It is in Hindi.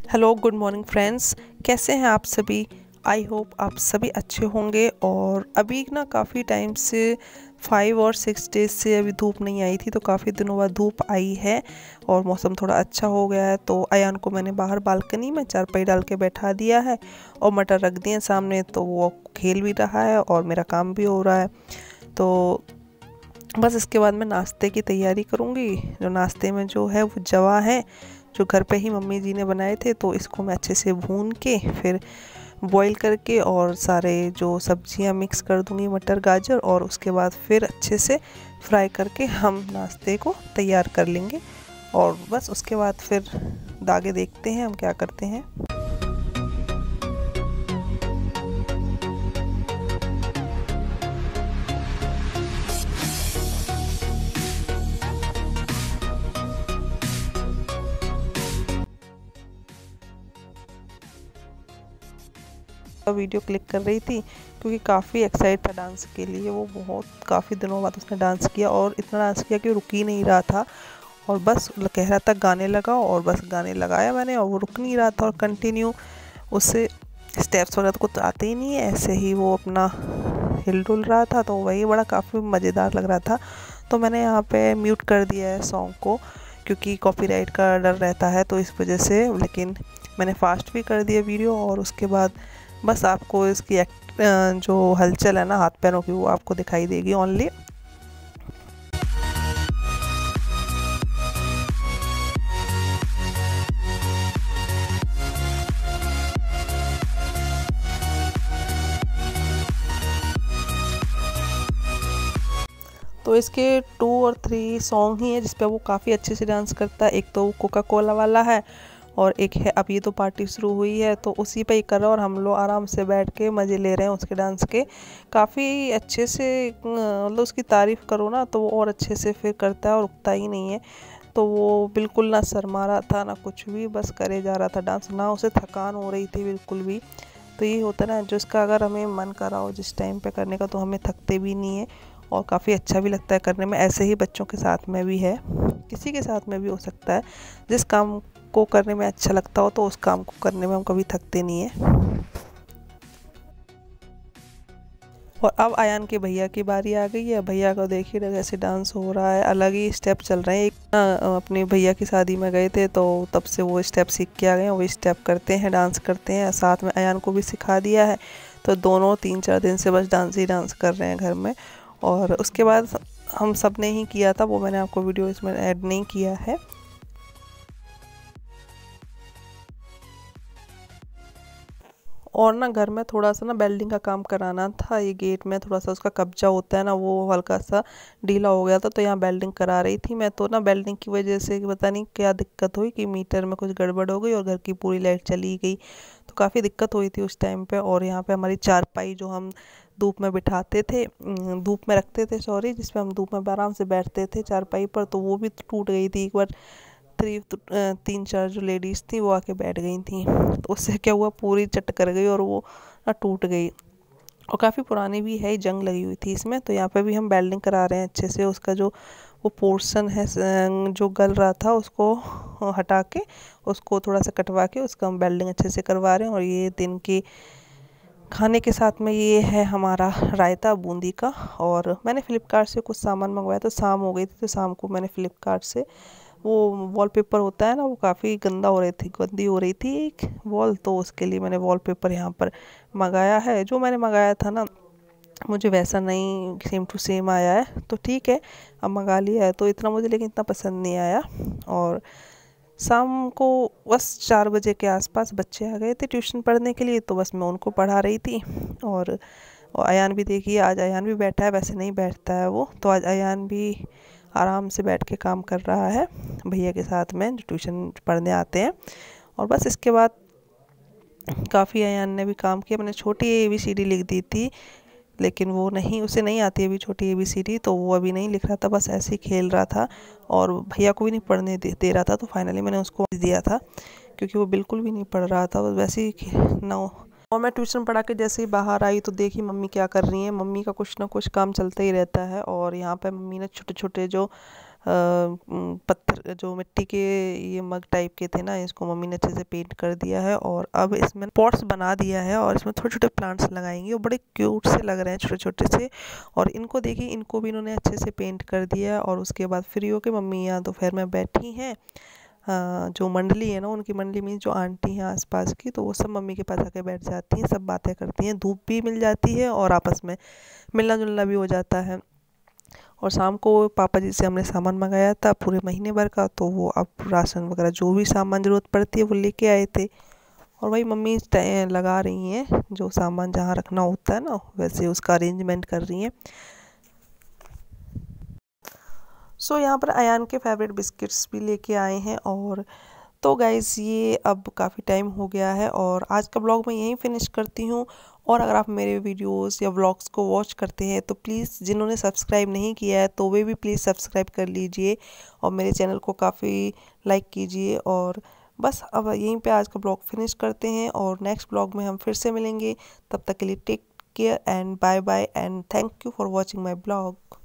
हेलो गुड मॉर्निंग फ्रेंड्स, कैसे हैं आप सभी। आई होप आप सभी अच्छे होंगे। और अभी ना काफ़ी टाइम से 5 और 6 डेज से अभी धूप नहीं आई थी, तो काफ़ी दिनों बाद धूप आई है और मौसम थोड़ा अच्छा हो गया है। तो अयान को मैंने बाहर बालकनी में चारपाई डाल के बैठा दिया है और मटर रख दिए सामने, तो वो खेल भी रहा है और मेरा काम भी हो रहा है। तो बस इसके बाद मैं नाश्ते की तैयारी करूँगी। जो नाश्ते में जो है वो जवा है, जो घर पे ही मम्मी जी ने बनाए थे, तो इसको मैं अच्छे से भून के फिर बॉईल करके और सारे जो सब्जियां मिक्स कर दूंगी, मटर गाजर, और उसके बाद फिर अच्छे से फ्राई करके हम नाश्ते को तैयार कर लेंगे। और बस उसके बाद फिर आगे देखते हैं हम क्या करते हैं। वीडियो क्लिक कर रही थी क्योंकि काफ़ी एक्साइट था डांस के लिए। वो बहुत काफ़ी दिनों बाद उसने डांस किया और इतना डांस किया कि रुक ही नहीं रहा था और बस कह रहा था गाने लगाओ, और बस गाने लगाया मैंने और वो रुक नहीं रहा था और कंटिन्यू उससे स्टेप्स वगैरह तो कुछ आते ही नहीं है, ऐसे ही वो अपना हिल डुल रहा था। तो वही बड़ा काफ़ी मज़ेदार लग रहा था। तो मैंने यहाँ पे म्यूट कर दिया है सॉन्ग को क्योंकि कॉपीराइट का डर रहता है, तो इस वजह से। लेकिन मैंने फास्ट भी कर दिया वीडियो और उसके बाद बस आपको इसकी जो हलचल है ना हाथ पैरों की, वो आपको दिखाई देगी ओनली। तो इसके 2 और 3 सॉन्ग ही हैं जिस पे वो काफ़ी अच्छे से डांस करता है। एक तो कोका कोला वाला है और एक है अब ये तो पार्टी शुरू हुई है, तो उसी पे ही कर रहा है और हम लोग आराम से बैठ के मज़े ले रहे हैं उसके डांस के। काफ़ी अच्छे से मतलब उसकी तारीफ़ करो ना तो वो और अच्छे से फिर करता है और रुकता ही नहीं है। तो वो बिल्कुल ना शर्मा रहा था ना कुछ भी, बस करे जा रहा था डांस, ना उसे थकान हो रही थी बिल्कुल भी। तो ये होता है ना, जिसका अगर हमें मन करा हो जिस टाइम पे करने का, तो हमें थकते भी नहीं है और काफ़ी अच्छा भी लगता है करने में। ऐसे ही बच्चों के साथ में भी है, किसी के साथ में भी हो सकता है। जिस काम को करने में अच्छा लगता हो तो उस काम को करने में हम कभी थकते नहीं है। और अब अयान के भैया की बारी आ गई है। भैया को देखिए कैसे डांस हो रहा है, अलग ही स्टेप चल रहे हैं। एक अपने भैया की शादी में गए थे तो तब से वो स्टेप सीख के आ गए हैं, वो स्टेप करते हैं, डांस करते हैं। साथ में अयान को भी सिखा दिया है, तो दोनों 3-4 दिन से बस डांस ही डांस कर रहे हैं घर में। और उसके बाद हम सब ने ही किया था, वो मैंने आपको वीडियो इसमें ऐड नहीं किया है। और ना घर में थोड़ा सा ना बेल्डिंग का काम कराना था। ये गेट में थोड़ा सा उसका कब्जा होता है ना, वो हल्का सा ढीला हो गया था, तो यहाँ बेल्डिंग करा रही थी मैं। तो ना बेल्डिंग की वजह से पता नहीं क्या दिक्कत हुई कि मीटर में कुछ गड़बड़ हो गई और घर की पूरी लाइट चली गई। तो काफ़ी दिक्कत हुई थी उस टाइम पे। और यहाँ पे हमारी चारपाई जो हम धूप में बिठाते थे, धूप में रखते थे सॉरी, जिसमें हम धूप में आराम से बैठते थे चारपाई पर, तो वो भी टूट गई थी एक बार। 3-4 जो लेडीज़ थी वो आके बैठ गई थी, तो उससे क्या हुआ, पूरी चट कर गई और वो ना टूट गई। और काफ़ी पुरानी भी है, जंग लगी हुई थी इसमें। तो यहाँ पे भी हम वेल्डिंग करा रहे हैं अच्छे से। उसका जो वो पोर्शन है जो गल रहा था उसको हटा के, उसको थोड़ा सा कटवा के उसका हम वेल्डिंग अच्छे से करवा रहे हैं। और ये दिन की खाने के साथ में ये है हमारा रायता बूंदी का। और मैंने फ़्लिपकार्ट से कुछ सामान मंगवाया, तो शाम हो गई थी, तो शाम को मैंने फ़्लिपकार्ट से वो वॉलपेपर होता है ना, वो काफ़ी गंदी हो रही थी एक वॉल, तो उसके लिए मैंने वॉलपेपर यहाँ पर मंगाया है। जो मैंने मंगाया था ना, मुझे वैसा नहीं सेम टू सेम आया है, तो ठीक है अब मंगा लिया है। तो इतना मुझे लेकिन इतना पसंद नहीं आया। और शाम को बस 4 बजे के आसपास बच्चे आ गए थे ट्यूशन पढ़ने के लिए, तो बस मैं उनको पढ़ा रही थी। और अयान भी देखिए, आज अयान भी बैठा है, वैसे नहीं बैठता है वो, तो आज अयान भी आराम से बैठ के काम कर रहा है भैया के साथ में जो ट्यूशन पढ़ने आते हैं। और बस इसके बाद काफ़ी अयान ने भी काम किया। मैंने छोटी ABCD लिख दी थी, लेकिन वो नहीं, उसे नहीं आती अभी छोटी ABCD, तो वो अभी नहीं लिख रहा था, बस ऐसे ही खेल रहा था और भैया को भी नहीं पढ़ने दे रहा था। तो फाइनली मैंने उसको दिया था क्योंकि वो बिल्कुल भी नहीं पढ़ रहा था, बस वैसे ही ना। और मैं ट्यूशन पढ़ा के जैसे ही बाहर आई तो देखी मम्मी क्या कर रही हैं। मम्मी का कुछ ना कुछ काम चलता ही रहता है। और यहाँ पे मम्मी ने छोटे छोटे जो पत्थर जो मिट्टी के ये मग टाइप के थे ना, इसको मम्मी ने अच्छे से पेंट कर दिया है और अब इसमें पॉट्स बना दिया है और इसमें छोटे छोटे प्लांट्स लगाएंगे। वो बड़े क्यूट से लग रहे हैं, छोटे छोटे से। और इनको देखिए, इनको भी इन्होंने अच्छे से पेंट कर दिया। और उसके बाद फ्री होके मम्मी यहाँ दोपहर में बैठी हैं। जो मंडली है ना, उनकी मंडली में जो आंटी हैं आसपास की, तो वो सब मम्मी के पास आके बैठ जाती हैं, सब बातें करती हैं। धूप भी मिल जाती है और आपस में मिलना जुलना भी हो जाता है। और शाम को पापा जी से हमने सामान मंगाया था पूरे महीने भर का, तो वो अब राशन वगैरह जो भी सामान ज़रूरत पड़ती है वो लेके आए थे। और वही मम्मी लगा रही हैं, जो सामान जहाँ रखना होता है ना वैसे उसका अरेंजमेंट कर रही हैं। सो यहाँ पर अयान के फेवरेट बिस्किट्स भी लेके आए हैं। और तो गाइज़, ये अब काफ़ी टाइम हो गया है और आज का ब्लॉग मैं यहीं फिनिश करती हूँ। और अगर आप मेरे वीडियोस या व्लॉग्स को वॉच करते हैं तो प्लीज़, जिन्होंने सब्सक्राइब नहीं किया है तो वे भी प्लीज़ सब्सक्राइब कर लीजिए और मेरे चैनल को काफ़ी लाइक कीजिए। और बस अब यहीं पे आज का ब्लॉग फिनिश करते हैं और नेक्स्ट ब्लॉग में हम फिर से मिलेंगे। तब तक के लिए take care and bye bye and thank you for watching my blog.